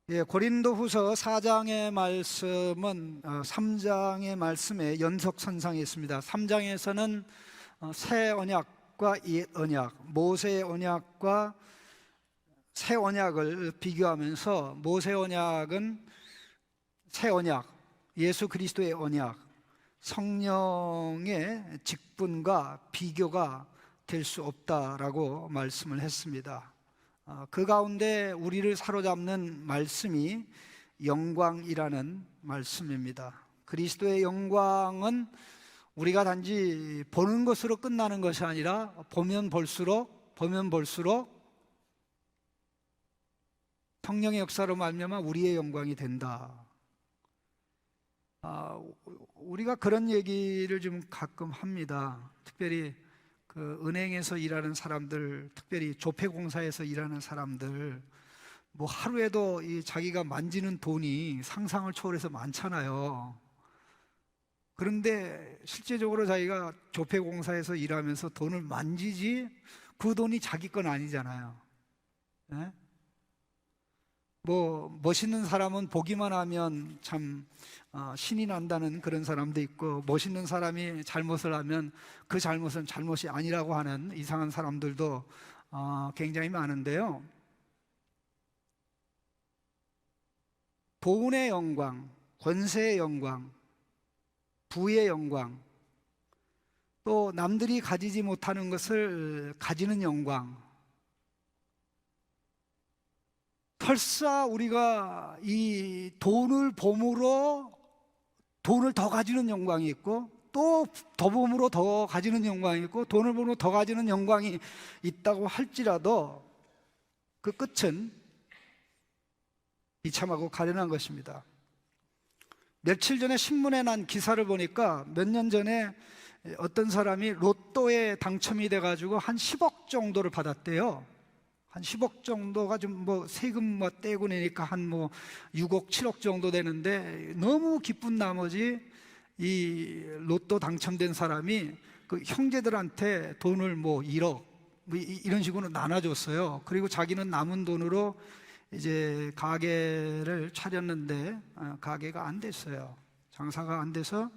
고린도후서 4장의 말씀은 3장의 말씀의 연속선상에 있습니다. 3장에서는 새 언약과 옛 언약, 모세의 언약과 새 언약을 비교하면서 모세 언약은 새 언약, 예수 그리스도의 언약, 성령의 직분과 비교가 될 수 없다라고 말씀을 했습니다. 그 가운데 우리를 사로잡는 말씀이 영광이라는 말씀입니다. 그리스도의 영광은 우리가 단지 보는 것으로 끝나는 것이 아니라 보면 볼수록 성령의 역사로 말미암아 우리의 영광이 된다. 우리가 그런 얘기를 좀 가끔 합니다. 특별히 그 은행에서 일하는 사람들, 특별히 조폐공사에서 일하는 사람들, 뭐 하루에도 이 자기가 만지는 돈이 상상을 초월해서 많잖아요. 그런데 실제적으로 자기가 조폐공사에서 일하면서 돈을 만지지 그 돈이 자기 건 아니잖아요. 네? 뭐 멋있는 사람은 보기만 하면 참 신이 난다는 그런 사람도 있고, 멋있는 사람이 잘못을 하면 그 잘못은 잘못이 아니라고 하는 이상한 사람들도 굉장히 많은데요. 돈의 영광, 권세의 영광, 부의 영광, 또 남들이 가지지 못하는 것을 가지는 영광, 설사 우리가 이 돈을 봄으로 돈을 더 가지는 영광이 있고, 또 더 봄으로 더 가지는 영광이 있고, 돈을 봄으로 더 가지는 영광이 있다고 할지라도 그 끝은 비참하고 가련한 것입니다. 며칠 전에 신문에 난 기사를 보니까 몇 년 전에 어떤 사람이 로또에 당첨이 돼가지고 한 10억 정도를 받았대요. 한 10억 정도가 좀 뭐 세금 떼고 내니까 한 뭐 6억, 7억 정도 되는데, 너무 기쁜 나머지 이 로또 당첨된 사람이 그 형제들한테 돈을 뭐 1억 뭐 이런 식으로 나눠줬어요. 그리고 자기는 남은 돈으로 이제 가게를 차렸는데 가게가 안 됐어요. 장사가 안 돼서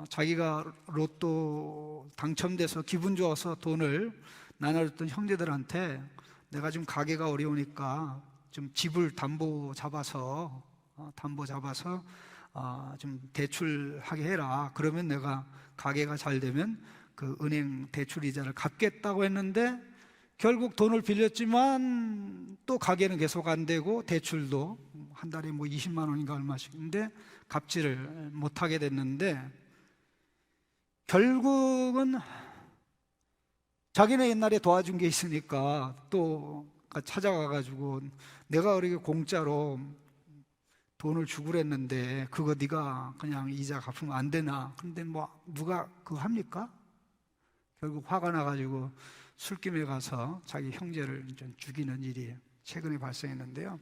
자기가 로또 당첨돼서 기분 좋아서 돈을 나눠줬던 형제들한테, 내가 지금 가게가 어려우니까 좀 집을 담보 잡아서 좀 대출하게 해라. 그러면 내가 가게가 잘 되면 그 은행 대출 이자를 갚겠다고 했는데, 결국 돈을 빌렸지만 또 가게는 계속 안 되고, 대출도 한 달에 뭐 20만 원인가 얼마씩인데 갚지를 못하게 됐는데, 결국은 자기네 옛날에 도와준 게 있으니까 또 찾아가가지고, 내가 그렇게 공짜로 돈을 주고 그랬는데 그거 네가 그냥 이자 갚으면 안 되나? 근데 뭐 누가 그거 합니까? 결국 화가 나가지고 술김에 가서 자기 형제를 죽이는 일이 최근에 발생했는데요.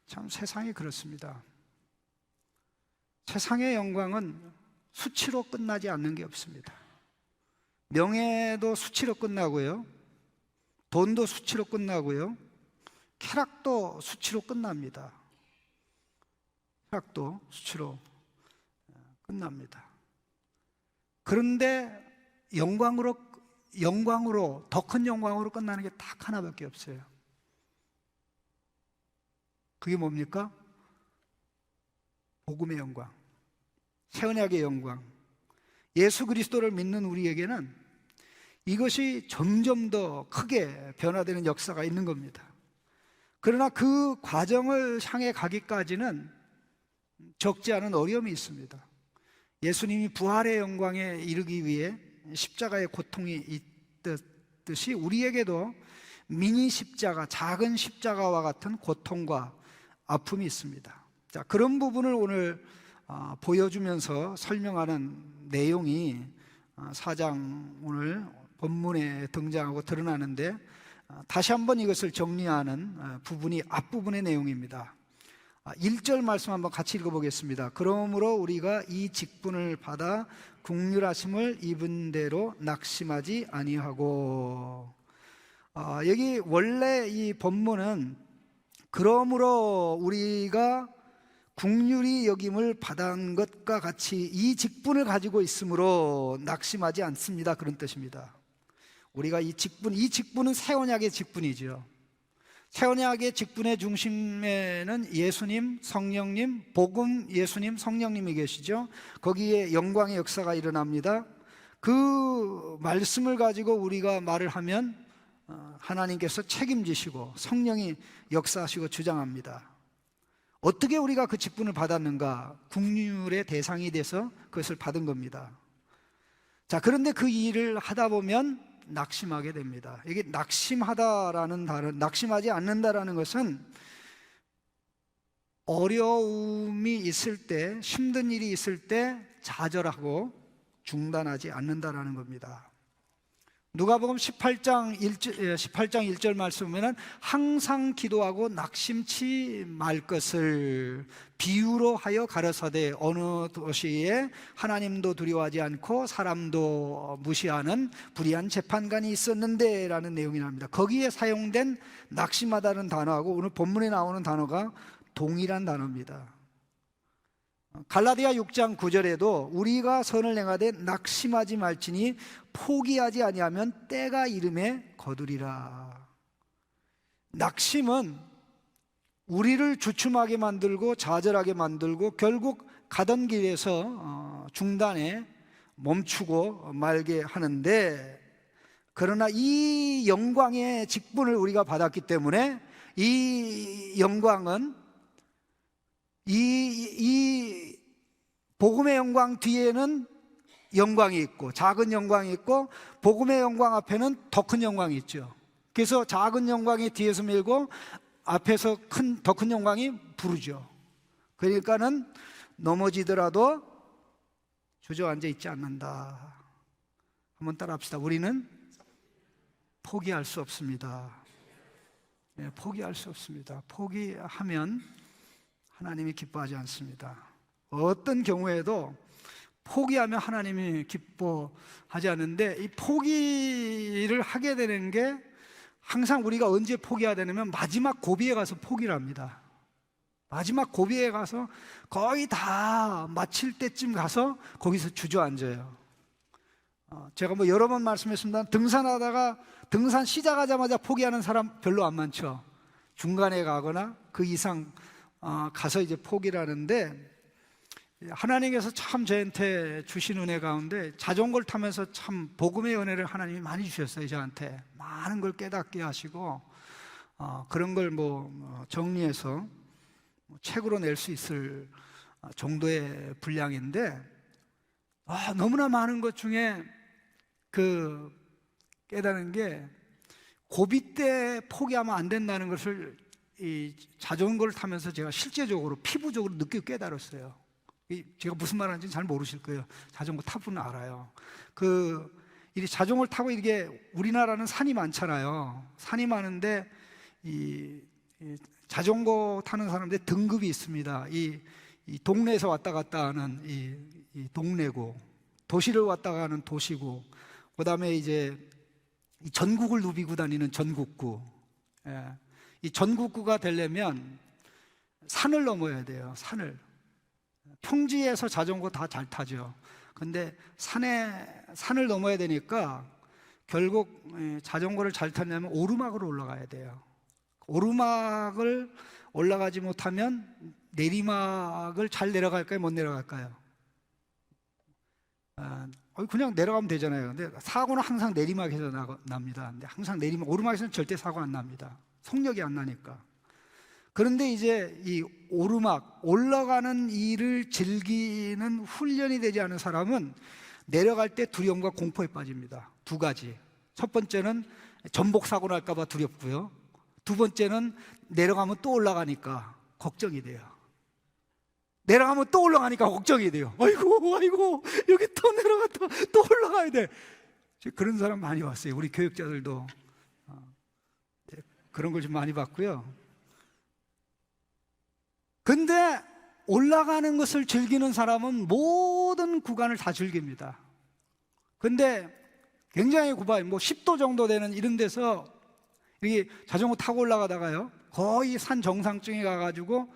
참 세상이 그렇습니다. 세상의 영광은 수치로 끝나지 않는 게 없습니다. 명예도 수치로 끝나고요, 돈도 수치로 끝나고요, 쾌락도 수치로 끝납니다. 쾌락도 수치로 끝납니다. 그런데 영광으로 더 큰 영광으로 끝나는 게 딱 하나밖에 없어요. 그게 뭡니까? 복음의 영광, 새 언약의 영광. 예수 그리스도를 믿는 우리에게는 이것이 점점 더 크게 변화되는 역사가 있는 겁니다. 그러나 그 과정을 향해 가기까지는 적지 않은 어려움이 있습니다. 예수님이 부활의 영광에 이르기 위해 십자가의 고통이 있듯이 우리에게도 미니 십자가, 작은 십자가와 같은 고통과 아픔이 있습니다. 자, 그런 부분을 오늘 보여주면서 설명하는 내용이 4장 오늘 본문에 등장하고 드러나는데, 다시 한번 이것을 정리하는 부분이 앞부분의 내용입니다. 1절 말씀 한번 같이 읽어보겠습니다. 그러므로 우리가 이 직분을 받아 긍휼하심을 입은 대로 낙심하지 아니하고. 여기 원래 이 본문은 그러므로 우리가 국률이 여김을 받은 것과 같이 이 직분을 가지고 있으므로 낙심하지 않습니다. 그런 뜻입니다. 우리가 이 직분은 새 언약의 직분이죠. 새 언약의 직분의 중심에는 예수님, 성령님, 복음, 예수님, 성령님이 계시죠. 거기에 영광의 역사가 일어납니다. 그 말씀을 가지고 우리가 말을 하면 하나님께서 책임지시고 성령이 역사하시고 주장합니다. 어떻게 우리가 그 직분을 받았는가? 국률의 대상이 돼서 그것을 받은 겁니다. 자, 그런데 그 일을 하다 보면 낙심하게 됩니다. 이게 낙심하다라는 단어, 낙심하지 않는다라는 것은 어려움이 있을 때, 힘든 일이 있을 때 좌절하고 중단하지 않는다라는 겁니다. 누가복음 18장 1절 말씀 보면 항상 기도하고 낙심치 말 것을 비유로 하여 가르사대 어느 도시에 하나님도 두려워하지 않고 사람도 무시하는 불의한 재판관이 있었는데 라는 내용이 나옵니다. 거기에 사용된 낙심하다는 단어하고 오늘 본문에 나오는 단어가 동일한 단어입니다. 갈라디아 6장 9절에도 우리가 선을 행하되 낙심하지 말지니 포기하지 아니하면 때가 이름에 거두리라. 낙심은 우리를 주춤하게 만들고 좌절하게 만들고 결국 가던 길에서 중단에 멈추고 말게 하는데, 그러나 이 영광의 직분을 우리가 받았기 때문에 이 영광은 이 복음의 영광 뒤에는 영광이 있고 작은 영광이 있고 복음의 영광 앞에는 더 큰 영광이 있죠. 그래서 작은 영광이 뒤에서 밀고 앞에서 더 큰 영광이 부르죠. 그러니까는 넘어지더라도 주저앉아 있지 않는다. 한번 따라 합시다. 우리는 포기할 수 없습니다. 포기할 수 없습니다. 포기하면 하나님이 기뻐하지 않습니다. 어떤 경우에도 포기하면 하나님이 기뻐하지 않는데, 이 포기를 하게 되는 게 항상 우리가 언제 포기해야 되냐면 마지막 고비에 가서 포기를 합니다. 마지막 고비에 가서 거의 다 마칠 때쯤 가서 거기서 주저앉아요. 제가 여러 번 말씀했습니다. 등산하다가 등산 시작하자마자 포기하는 사람 별로 안 많죠. 중간에 가거나 그 이상 가서 이제 포기를 하는데, 하나님께서 참 저한테 주신 은혜 가운데 자전거를 타면서 참 복음의 은혜를 하나님이 많이 주셨어요. 저한테 많은 걸 깨닫게 하시고 그런 걸 정리해서 책으로 낼 수 있을 정도의 분량인데, 너무나 많은 것 중에 그 깨닫는 게 고비 때 포기하면 안 된다는 것을 이 자전거를 타면서 제가 실제적으로 피부적으로 느끼고 깨달았어요. 제가 무슨 말 하는지 잘 모르실 거예요. 자전거 타보는 알아요. 이 자전거를 타고 이게 우리나라는 산이 많잖아요. 산이 많은데 이 자전거 타는 사람들 등급이 있습니다. 이 동네에서 왔다 갔다 하는 이 동네고, 도시를 왔다 가는 도시고, 그다음에 이제 이 전국을 누비고 다니는 전국구. 이 전국구가 되려면 산을 넘어야 돼요. 산을. 평지에서 자전거 다 잘 타죠. 근데 산을 넘어야 되니까 결국 자전거를 잘 타려면 오르막으로 올라가야 돼요. 오르막을 올라가지 못하면 내리막을 잘 내려갈까요? 못 내려갈까요? 그냥 내려가면 되잖아요. 근데 사고는 항상 내리막에서 납니다. 근데 항상 오르막에서는 절대 사고 안 납니다. 속력이 안 나니까. 그런데 이제 이 오르막, 올라가는 일을 즐기는 훈련이 되지 않은 사람은 내려갈 때 두려움과 공포에 빠집니다. 두 가지. 첫 번째는 전복 사고 날까 봐 두렵고요. 두 번째는 내려가면 또 올라가니까 걱정이 돼요. 내려가면 또 올라가니까 걱정이 돼요. 아이고 여기 또 내려갔다 또 올라가야 돼. 그런 사람 많이 왔어요. 우리 교육자들도 그런 걸 좀 많이 봤고요. 근데 올라가는 것을 즐기는 사람은 모든 구간을 다 즐깁니다. 근데 굉장히 굽어요. 10도 정도 되는 이런 데서 이렇게 자전거 타고 올라가다가요, 거의 산 정상쯤에 가가지고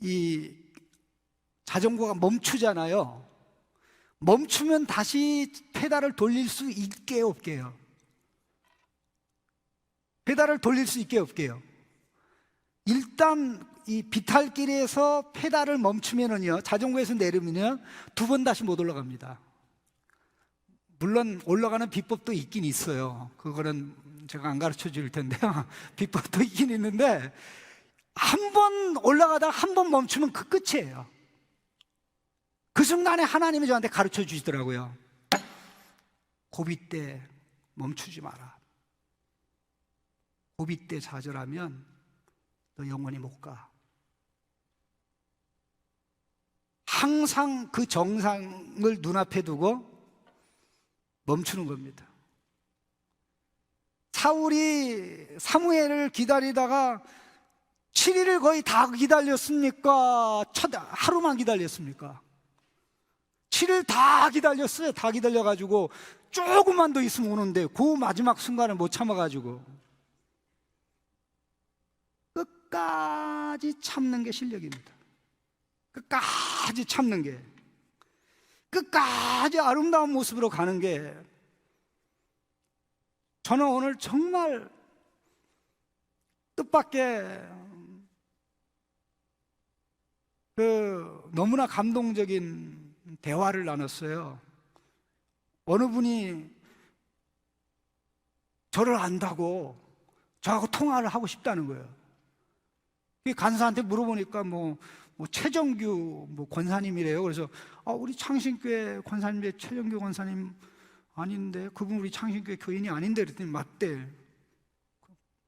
이 자전거가 멈추잖아요. 멈추면 다시 페달을 돌릴 수 있게 없게요. 페달을 돌릴 수 있게 없게요. 일단 이 비탈길에서 페달을 멈추면은요, 자전거에서 내리면요, 2번 다시 못 올라갑니다. 물론 올라가는 비법도 있긴 있어요. 그거는 제가 안 가르쳐 줄 텐데요. 비법도 있긴 있는데, 한 번 올라가다가 한 번 멈추면 그 끝이에요. 그 순간에 하나님이 저한테 가르쳐 주시더라고요. 고비 때 멈추지 마라. 고비 때 좌절하면 너 영원히 못 가. 항상 그 정상을 눈앞에 두고 멈추는 겁니다. 사울이 사무엘을 기다리다가 7일을 거의 다 기다렸습니까? 하루만 기다렸습니까? 7일 다 기다렸어요. 다 기다려가지고 조금만 더 있으면 오는데 그 마지막 순간을 못 참아가지고 끝까지 참는 게 실력입니다. 끝까지 참는 게, 끝까지 아름다운 모습으로 가는 게, 저는 오늘 정말 뜻밖의 너무나 감동적인 대화를 나눴어요. 어느 분이 저를 안다고 저하고 통화를 하고 싶다는 거예요. 간사한테 물어보니까 최정규 권사님이래요. 그래서 우리 창신교회 권사님의 최정규 권사님 아닌데, 그분 우리 창신교회 교인이 아닌데, 그랬더니 맞대.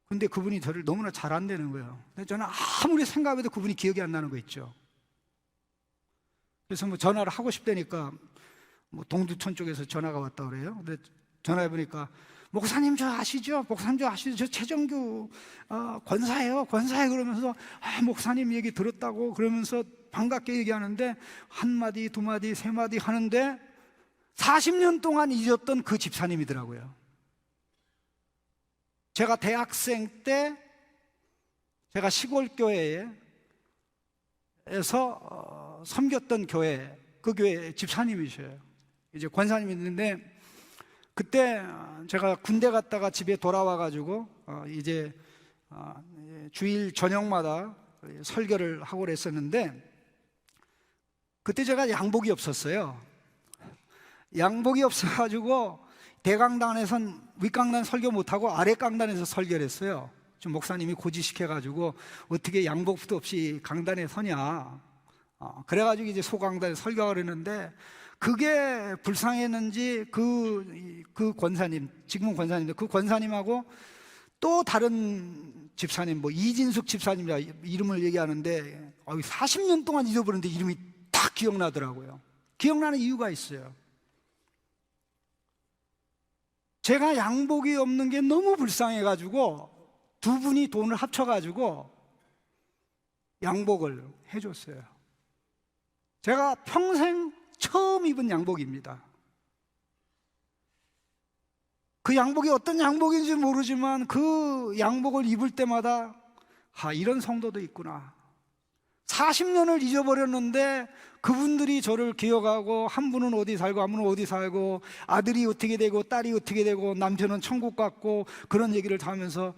근데 그분이 저를 너무나 잘 안다는 거예요. 근데 저는 아무리 생각해도 그분이 기억이 안 나는 거 있죠. 그래서 전화를 하고 싶다니까 동두천 쪽에서 전화가 왔다 그래요. 근데 전화해 보니까 목사님 저 아시죠? 목사님 저 아시죠? 저 최정규 권사예요. 그러면서 목사님 얘기 들었다고 그러면서 반갑게 얘기하는데, 한마디 두마디 세마디 하는데 40년 동안 잊었던 그 집사님이더라고요. 제가 대학생 때 제가 시골 교회에서 섬겼던 교회, 그 교회 집사님이셔요. 이제 권사님이 있는데, 그때 제가 군대 갔다가 집에 돌아와가지고 이제 주일 저녁마다 설교를 하고 그랬었는데, 그때 제가 양복이 없었어요. 양복이 없어가지고 대강단에선 윗강단 설교 못하고 아랫강단에서 설교를 했어요. 좀 목사님이 고지시켜가지고 어떻게 양복도 없이 강단에 서냐, 그래가지고 이제 소강단에 설교하고 그랬는데, 그게 불쌍했는지 그 권사님, 지금은 권사님인데 그 권사님하고 또 다른 집사님, 이진숙 집사님이라 이름을 얘기하는데 40년 동안 잊어버렸는데 이름이 딱 기억나더라고요. 기억나는 이유가 있어요. 제가 양복이 없는 게 너무 불쌍해가지고 두 분이 돈을 합쳐가지고 양복을 해줬어요. 제가 평생 처음 입은 양복입니다. 그 양복이 어떤 양복인지 모르지만 그 양복을 입을 때마다 이런 성도도 있구나. 40년을 잊어버렸는데 그분들이 저를 기억하고, 한 분은 어디 살고 한 분은 어디 살고, 아들이 어떻게 되고 딸이 어떻게 되고 남편은 천국 갔고, 그런 얘기를 다 하면서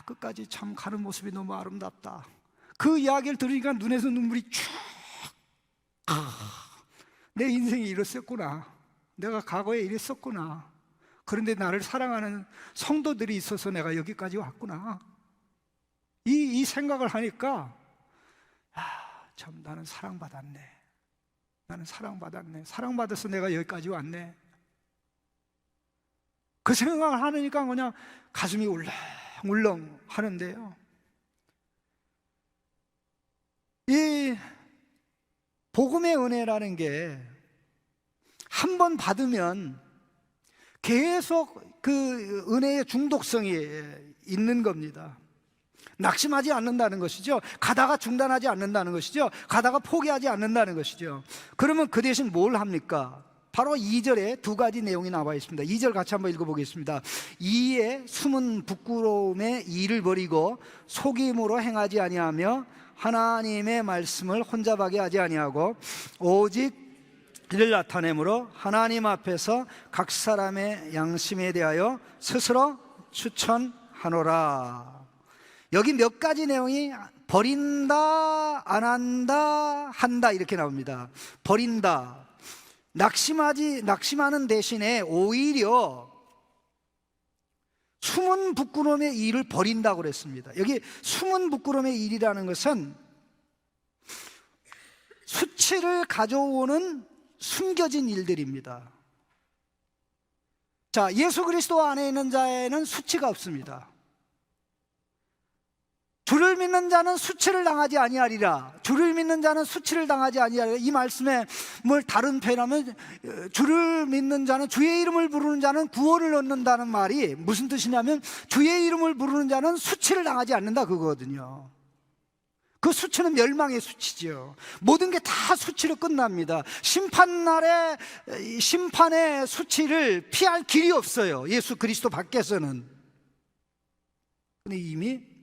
끝까지 참 가는 모습이 너무 아름답다. 그 이야기를 들으니까 눈에서 눈물이 쭉, 내 인생이 이랬었구나, 내가 과거에 이랬었구나, 그런데 나를 사랑하는 성도들이 있어서 내가 여기까지 왔구나, 이 생각을 하니까 참 나는 사랑받았네. 사랑받아서 내가 여기까지 왔네. 그 생각을 하니까 그냥 가슴이 울렁울렁 하는데요, 이 복음의 은혜라는 게 한 번 받으면 계속 그 은혜의 중독성이 있는 겁니다. 낙심하지 않는다는 것이죠. 가다가 중단하지 않는다는 것이죠. 가다가 포기하지 않는다는 것이죠. 그러면 그 대신 뭘 합니까? 바로 2절에 두 가지 내용이 나와 있습니다. 2절 같이 한번 읽어보겠습니다. 이에 숨은 부끄러움의 일을 버리고 속임으로 행하지 아니하며 하나님의 말씀을 혼잡하게 하지 아니하고 오직 이를 나타내므로 하나님 앞에서 각 사람의 양심에 대하여 스스로 추천하노라. 여기 몇 가지 내용이 버린다, 안 한다, 한다 이렇게 나옵니다. 버린다, 낙심하는 대신에 오히려 숨은 부끄러움의 일을 버린다고 그랬습니다. 여기 숨은 부끄러움의 일이라는 것은 수치를 가져오는 숨겨진 일들입니다. 자, 예수 그리스도 안에 있는 자에는 수치가 없습니다. 주를 믿는 자는 수치를 당하지 아니하리라. 주를 믿는 자는 수치를 당하지 아니하리라. 이 말씀에 뭘 다른 표현하면 주를 믿는 자는, 주의 이름을 부르는 자는 구원을 얻는다는 말이 무슨 뜻이냐면 주의 이름을 부르는 자는 수치를 당하지 않는다 그거거든요. 그 수치는 멸망의 수치죠. 모든 게 다 수치로 끝납니다. 심판날에 심판의 수치를 피할 길이 없어요. 예수 그리스도 밖에서는. 근데 이미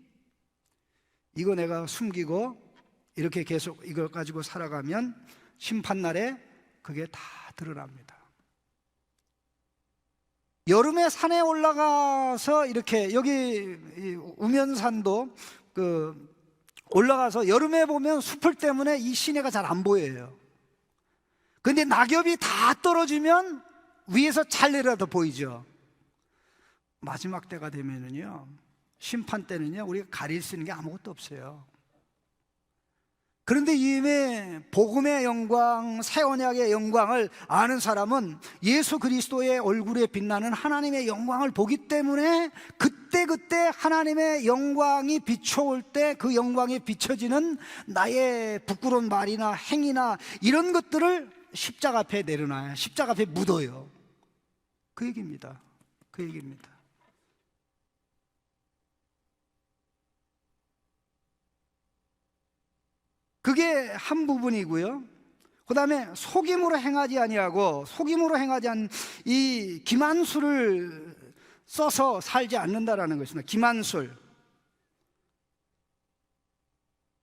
이거 내가 숨기고 이렇게 계속 이걸 가지고 살아가면 심판날에 그게 다 드러납니다. 여름에 산에 올라가서 이렇게 여기 우면산도 올라가서 여름에 보면 수풀 때문에 이 시내가 잘 안 보여요. 근데 낙엽이 다 떨어지면 위에서 잘 내려다 보이죠. 마지막 때가 되면은요, 심판 때는요, 우리가 가릴 수 있는 게 아무것도 없어요. 그런데 이미 복음의 영광, 새 언약의 영광을 아는 사람은 예수 그리스도의 얼굴에 빛나는 하나님의 영광을 보기 때문에 그때그때 하나님의 영광이 비춰올 때 그 영광에 비춰지는 나의 부끄러운 말이나 행위나 이런 것들을 십자가 앞에 내려놔요. 십자가 앞에 묻어요. 그 얘기입니다. 그 얘기입니다. 그게 한 부분이고요. 그 다음에 속임으로 행하지 아니하고, 속임으로 행하지 않은 이 기만술을 써서 살지 않는다라는 것입니다. 기만술.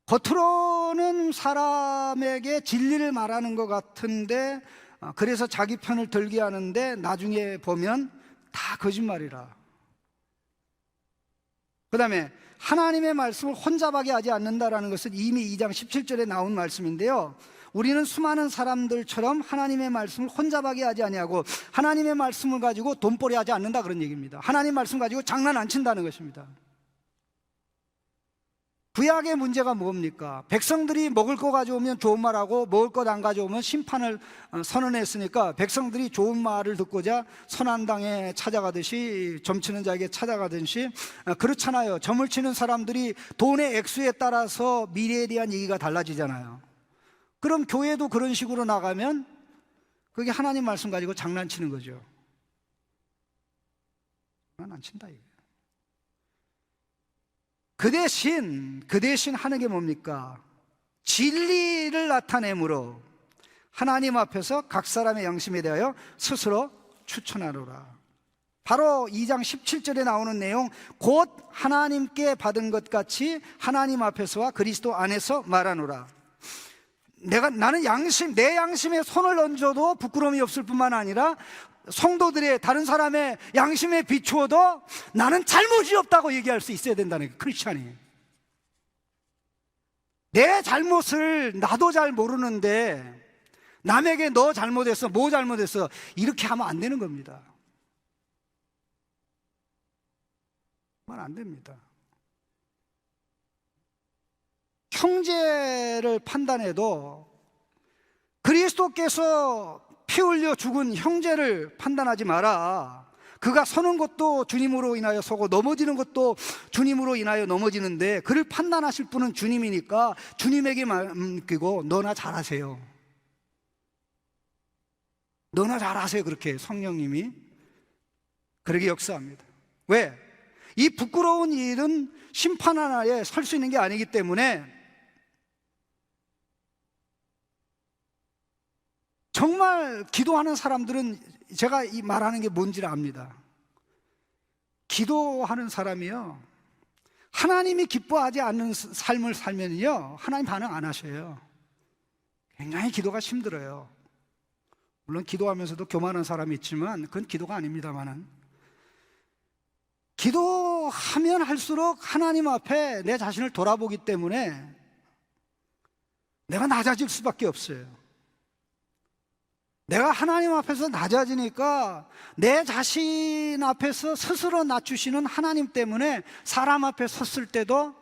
겉으로는 사람에게 진리를 말하는 것 같은데, 그래서 자기 편을 들게 하는데 나중에 보면 다 거짓말이라. 그 다음에 하나님의 말씀을 혼잡하게 하지 않는다라는 것은 이미 2장 17절에 나온 말씀인데요, 우리는 수많은 사람들처럼 하나님의 말씀을 혼잡하게 하지 아니하고 하나님의 말씀을 가지고 돈벌이 하지 않는다 그런 얘기입니다. 하나님 말씀 가지고 장난 안 친다는 것입니다. 구약의 문제가 뭡니까? 백성들이 먹을 거 가져오면 좋은 말하고 먹을 것 안 가져오면 심판을 선언했으니까 백성들이 좋은 말을 듣고자 선한 당에 찾아가듯이, 점치는 자에게 찾아가듯이, 그렇잖아요. 점을 치는 사람들이 돈의 액수에 따라서 미래에 대한 얘기가 달라지잖아요. 그럼 교회도 그런 식으로 나가면 그게 하나님 말씀 가지고 장난치는 거죠. 장난 안 친다 이거. 그 대신 하는 게 뭡니까? 진리를 나타내므로 하나님 앞에서 각 사람의 양심에 대하여 스스로 추천하노라. 바로 2장 17절에 나오는 내용, 곧 하나님께 받은 것 같이 하나님 앞에서와 그리스도 안에서 말하노라. 나는 내 양심에 손을 얹어도 부끄러움이 없을 뿐만 아니라 성도들의, 다른 사람의 양심에 비추어도 나는 잘못이 없다고 얘기할 수 있어야 된다는 거예요. 크리스찬이. 내 잘못을 나도 잘 모르는데 남에게 너 잘못했어, 뭐 잘못했어, 이렇게 하면 안 되는 겁니다. 그건 안 됩니다. 형제를 판단해도 그리스도께서 피 흘려 죽은 형제를 판단하지 마라. 그가 서는 것도 주님으로 인하여 서고 넘어지는 것도 주님으로 인하여 넘어지는데 그를 판단하실 분은 주님이니까 주님에게 맡기고 너나 잘하세요. 너나 잘하세요. 그렇게 성령님이 그렇게 역사합니다. 왜? 이 부끄러운 일은 심판 하나에 설 수 있는 게 아니기 때문에 정말 기도하는 사람들은 제가 이 말하는 게 뭔지를 압니다. 기도하는 사람이요, 하나님이 기뻐하지 않는 삶을 살면요 하나님 반응 안 하셔요. 굉장히 기도가 힘들어요. 물론 기도하면서도 교만한 사람이 있지만 그건 기도가 아닙니다만은, 기도하면 할수록 하나님 앞에 내 자신을 돌아보기 때문에 내가 낮아질 수밖에 없어요. 내가 하나님 앞에서 낮아지니까 내 자신 앞에서 스스로 낮추시는 하나님 때문에 사람 앞에 섰을 때도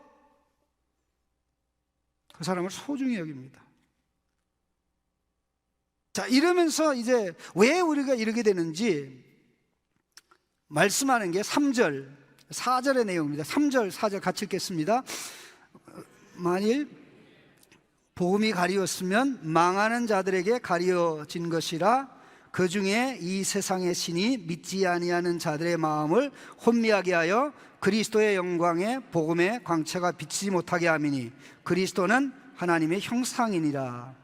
그 사람을 소중히 여깁니다. 자, 이러면서 이제 왜 우리가 이러게 되는지 말씀하는 게 3절, 4절의 내용입니다. 3절, 4절 같이 읽겠습니다. 만일 복음이 가리웠으면 망하는 자들에게 가리워진 것이라, 그 중에 이 세상의 신이 믿지 아니하는 자들의 마음을 혼미하게 하여 그리스도의 영광의 복음의 광채가 비치지 못하게 함이니 그리스도는 하나님의 형상이니라.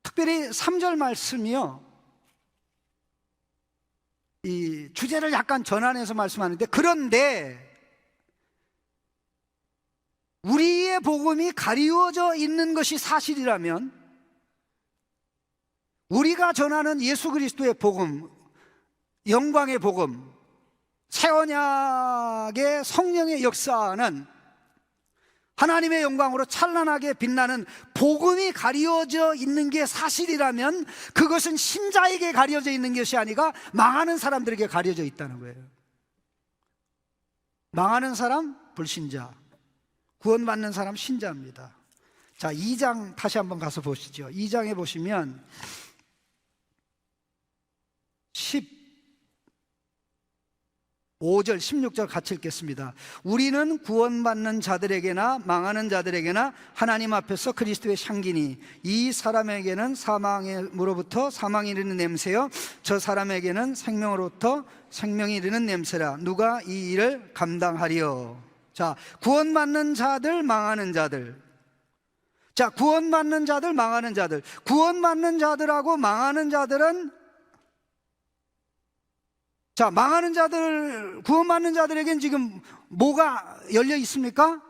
특별히 3절 말씀이요, 이 주제를 약간 전환해서 말씀하는데, 그런데 우리의 복음이 가리워져 있는 것이 사실이라면, 우리가 전하는 예수 그리스도의 복음, 영광의 복음, 새 언약의 성령의 역사는 하나님의 영광으로 찬란하게 빛나는 복음이 가리워져 있는 게 사실이라면, 그것은 신자에게 가려져 있는 것이 아니라 망하는 사람들에게 가려져 있다는 거예요. 망하는 사람 불신자, 구원받는 사람 신자입니다. 자, 2장 다시 한번 가서 보시죠. 2장에 보시면 15절, 16절 같이 읽겠습니다. 우리는 구원받는 자들에게나 망하는 자들에게나 하나님 앞에서 그리스도의 향기니, 이 사람에게는 사망으로부터 사망이 이르는 냄새요, 저 사람에게는 생명으로부터 생명이 이르는 냄새라. 누가 이 일을 감당하리요? 자, 구원받는 자들, 망하는 자들. 자, 구원받는 자들, 망하는 자들. 구원받는 자들하고 망하는 자들은, 자, 망하는 자들, 구원받는 자들에겐 지금 뭐가 열려 있습니까?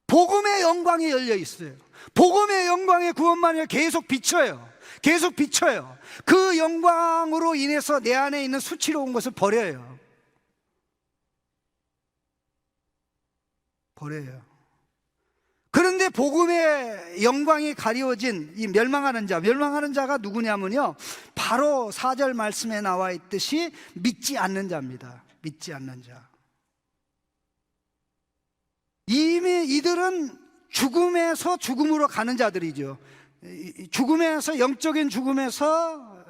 복음의 영광이 열려 있어요. 복음의 영광의 구원만을 계속 비춰요. 계속 비춰요. 그 영광으로 인해서 내 안에 있는 수치로운 것을 버려요. 버려요. 그런데 복음의 영광이 가리워진 이 멸망하는 자가 누구냐면요, 바로 4절 말씀에 나와 있듯이 믿지 않는 자입니다. 믿지 않는 자. 이미 이들은 죽음에서 죽음으로 가는 자들이죠. 죽음에서, 영적인 죽음에서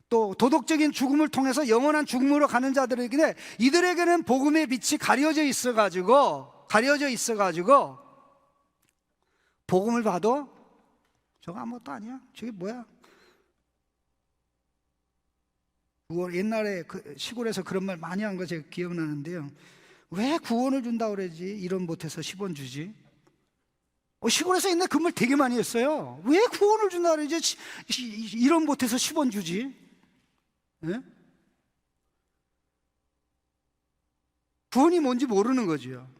또 도덕적인 죽음을 통해서 영원한 죽음으로 가는 자들에게, 이들에게는 복음의 빛이 가려져 있어가지고 복음을 봐도 저거 아무것도 아니야, 저게 뭐야. 옛날에 시골에서 그런 말 많이 한 거 제가 기억나는데요, 왜 구원을 준다고 그러지? 1원 못해서 10원 주지. 시골에서 옛날에 그 말 되게 많이 했어요. 왜 구원을 준다고 그러지? 1원 못해서 10원 주지. 네? 구원이 뭔지 모르는 거죠.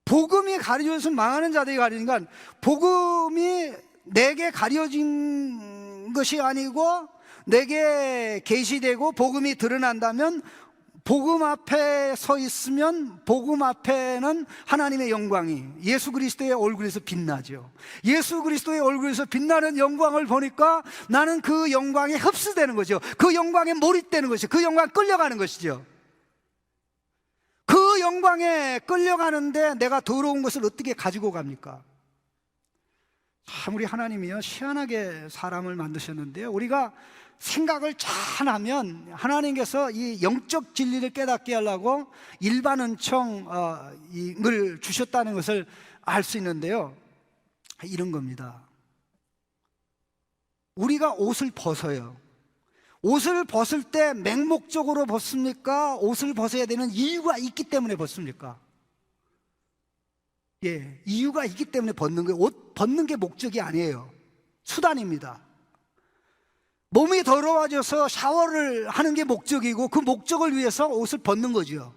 복음이 가려져서 망하는 자들이 가리니까, 복음이 내게 가려진 것이 아니고 내게 계시되고 복음이 드러난다면, 복음 앞에 서 있으면 복음 앞에는 하나님의 영광이 예수 그리스도의 얼굴에서 빛나죠. 예수 그리스도의 얼굴에서 빛나는 영광을 보니까 나는 그 영광에 흡수되는 거죠. 그 영광에 몰입되는 것이죠. 그 영광에 끌려가는 것이죠. 그 영광에 끌려가는데 내가 더러운 것을 어떻게 가지고 갑니까? 참, 우리 하나님이요, 희한하게 사람을 만드셨는데요, 우리가 생각을 잘 하면 하나님께서 이 영적 진리를 깨닫게 하려고 일반 은총을 주셨다는 것을 알 수 있는데요, 이런 겁니다. 우리가 옷을 벗어요. 옷을 벗을 때 맹목적으로 벗습니까? 옷을 벗어야 되는 이유가 있기 때문에 벗습니까? 예, 이유가 있기 때문에 벗는 거예요. 옷 벗는 게 목적이 아니에요. 수단입니다. 몸이 더러워져서 샤워를 하는 게 목적이고 그 목적을 위해서 옷을 벗는 거죠.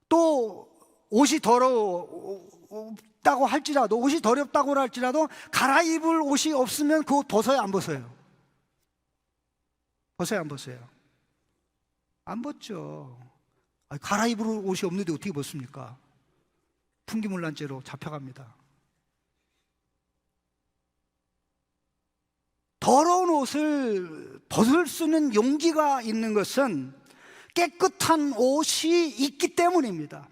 또 옷이 더럽다고 할지라도, 옷이 더럽다고 할지라도 갈아입을 옷이 없으면 그 옷 벗어요, 안 벗어요? 벗어요, 안 벗어요? 안 벗죠. 갈아입을 옷이 없는데 어떻게 벗습니까? 풍기물난죄로 잡혀갑니다. 더러운 옷을 벗을 수 있는 용기가 있는 것은 깨끗한 옷이 있기 때문입니다.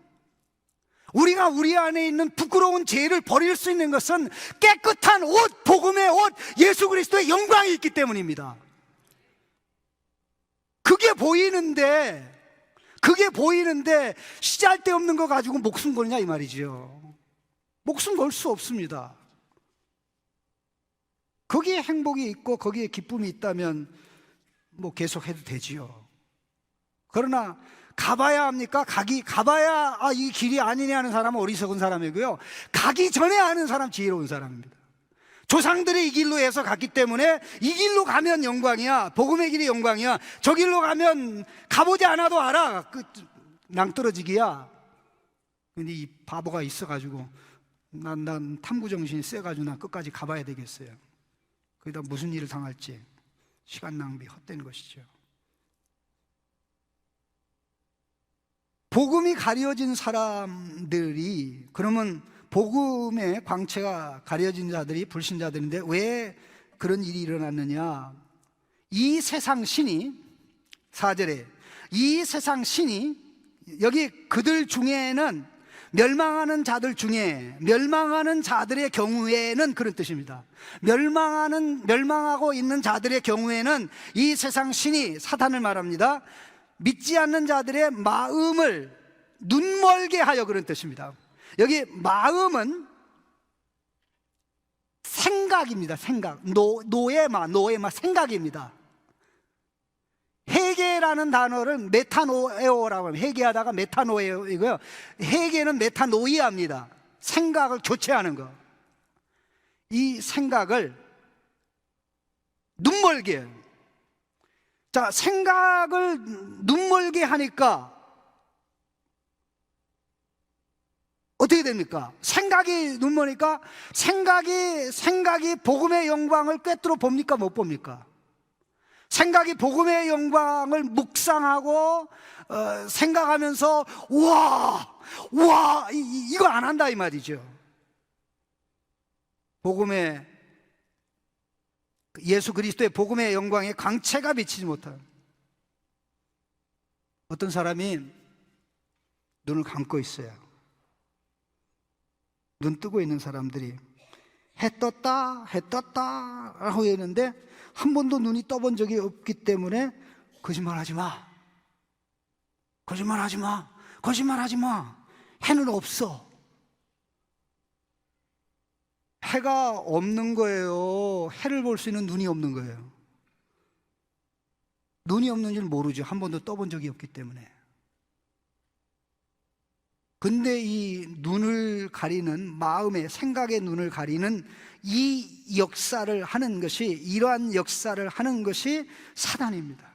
우리가 우리 안에 있는 부끄러운 죄를 버릴 수 있는 것은 깨끗한 옷, 복음의 옷, 예수 그리스도의 영광이 있기 때문입니다. 그게 보이는데 시잘데없는 거 가지고 목숨 걸냐 이 말이죠. 목숨 걸 수 없습니다. 거기에 행복이 있고 거기에 기쁨이 있다면 뭐 계속해도 되지요. 그러나 가봐야 합니까? 가봐야 이 길이 아니네 하는 사람은 어리석은 사람이고요, 가기 전에 아는 사람 지혜로운 사람입니다. 조상들이 이 길로 해서 갔기 때문에 이 길로 가면 영광이야, 복음의 길이 영광이야, 저 길로 가면 가보지 않아도 알아, 낭떠러지기야. 근데 이 바보가 있어가지고 난 탐구정신이 세가지고 난 끝까지 가봐야 되겠어요. 거기다 무슨 일을 당할지 시간 낭비, 헛된 것이죠. 복음이 가려진 사람들이, 그러면 복음의 광채가 가려진 자들이 불신자들인데 왜 그런 일이 일어났느냐? 이 세상 신이, 4절에 이 세상 신이, 여기 그들 중에는 멸망하는 자들 중에, 멸망하는 자들의 경우에는 그런 뜻입니다. 멸망하고 있는 자들의 경우에는 이 세상 신이, 사탄을 말합니다, 믿지 않는 자들의 마음을 눈멀게 하여, 그런 뜻입니다. 여기 마음은 생각입니다. 생각. 노예마 생각입니다. 회개라는 단어를 메타노에오라고 하면, 회개하다가 메타노에오이고요, 회개는 메타노이아입니다. 생각을 교체하는 거. 이 생각을 눈멀게 해요. 자, 생각을 눈멀게 하니까 어떻게 됩니까? 생각이 눈머니까 생각이 복음의 영광을 꿰뚫어 봅니까? 못 봅니까? 생각이 복음의 영광을 묵상하고 생각하면서 와 이거 안 한다 이 말이죠. 복음의, 예수 그리스도의 복음의 영광에 광채가 비치지 못한 어떤 사람이 눈을 감고 있어요. 눈 뜨고 있는 사람들이 해 떴다 라고 했는데 한 번도 눈이 떠본 적이 없기 때문에 거짓말하지 마, 해는 없어. 해가 없는 거예요. 해를 볼 수 있는 눈이 없는 거예요. 눈이 없는 줄 모르죠. 한 번도 떠본 적이 없기 때문에. 근데 이 눈을 가리는, 마음의 생각의 눈을 가리는 이 역사를 하는 것이, 이러한 역사를 하는 것이 사단입니다.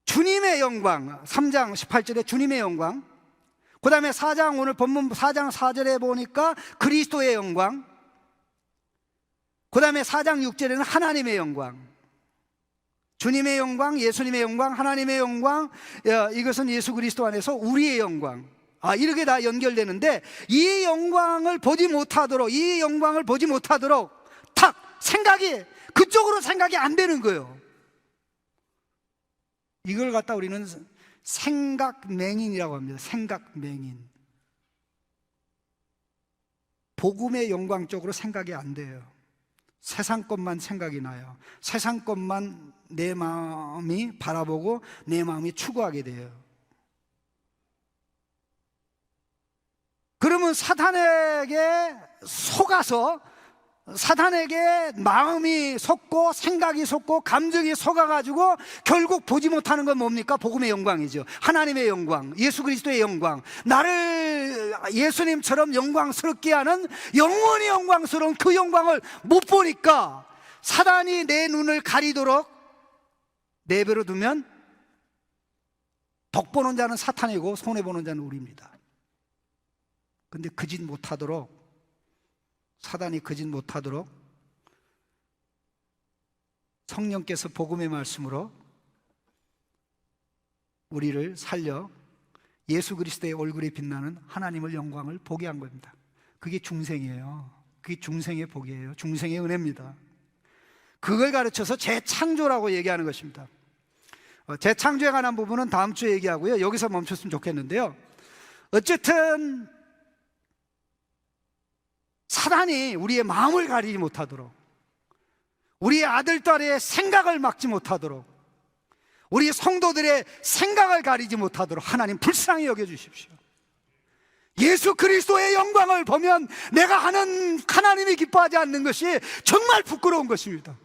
주님의 영광, 3장 18절에 주님의 영광, 그 다음에 4장, 오늘 본문 4장 4절에 보니까 그리스도의 영광, 그 다음에 4장 6절에는 하나님의 영광. 주님의 영광, 예수님의 영광, 하나님의 영광, 이것은 예수 그리스도 안에서 우리의 영광. 이렇게 다 연결되는데, 이 영광을 보지 못하도록 그쪽으로 생각이 안 되는 거예요. 이걸 갖다 우리는 생각맹인이라고 합니다. 생각맹인. 복음의 영광 쪽으로 생각이 안 돼요. 세상 것만 생각이 나요. 세상 것만 내 마음이 바라보고 내 마음이 추구하게 돼요. 그러면 사탄에게 속아서, 사탄에게 마음이 속고 생각이 속고 감정이 속아가지고 결국 보지 못하는 건 뭡니까? 복음의 영광이죠. 하나님의 영광, 예수 그리스도의 영광, 나를 예수님처럼 영광스럽게 하는, 영원히 영광스러운 그 영광을 못 보니까 사단이 내 눈을 가리도록 내버려 두면 덕 보는 자는 사탄이고 손해 보는 자는 우리입니다. 근데 그 짓 못하도록, 사단이 그 짓 못하도록 성령께서 복음의 말씀으로 우리를 살려 예수 그리스도의 얼굴에 빛나는 하나님의 영광을 보게 한 겁니다. 그게 중생이에요. 그게 중생의 복이에요. 중생의 은혜입니다. 그걸 가르쳐서 재창조라고 얘기하는 것입니다. 재창조에 관한 부분은 다음 주에 얘기하고요. 여기서 멈췄으면 좋겠는데요. 어쨌든 사단이 우리의 마음을 가리지 못하도록, 우리의 아들, 딸의 생각을 막지 못하도록, 우리 성도들의 생각을 가리지 못하도록 하나님 불쌍히 여겨주십시오. 예수 그리스도의 영광을 보면 내가 하는 하나님이 기뻐하지 않는 것이 정말 부끄러운 것입니다.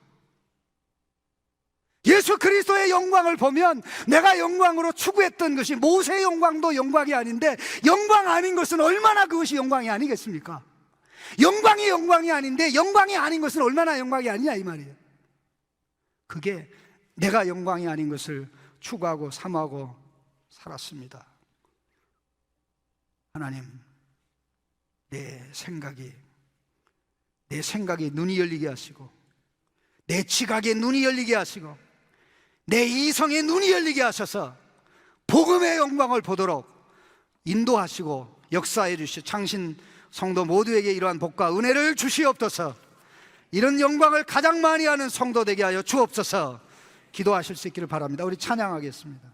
예수 그리스도의 영광을 보면 내가 영광으로 추구했던 것이 모세의 영광도 영광이 아닌데 영광 아닌 것은 얼마나 그것이 영광이 아니겠습니까? 영광이 영광이 아닌데 영광이 아닌 것은 얼마나 영광이 아니냐 이 말이에요. 그게 내가 영광이 아닌 것을 추구하고 삼하고 살았습니다. 하나님, 내 생각이 눈이 열리게 하시고, 내 지각에 눈이 열리게 하시고, 내 이성에 눈이 열리게 하셔서 복음의 영광을 보도록 인도하시고 역사해 주시오. 창신 성도 모두에게 이러한 복과 은혜를 주시옵소서. 이런 영광을 가장 많이 하는 성도 되게 하여 주옵소서. 기도하실 수 있기를 바랍니다. 우리 찬양하겠습니다.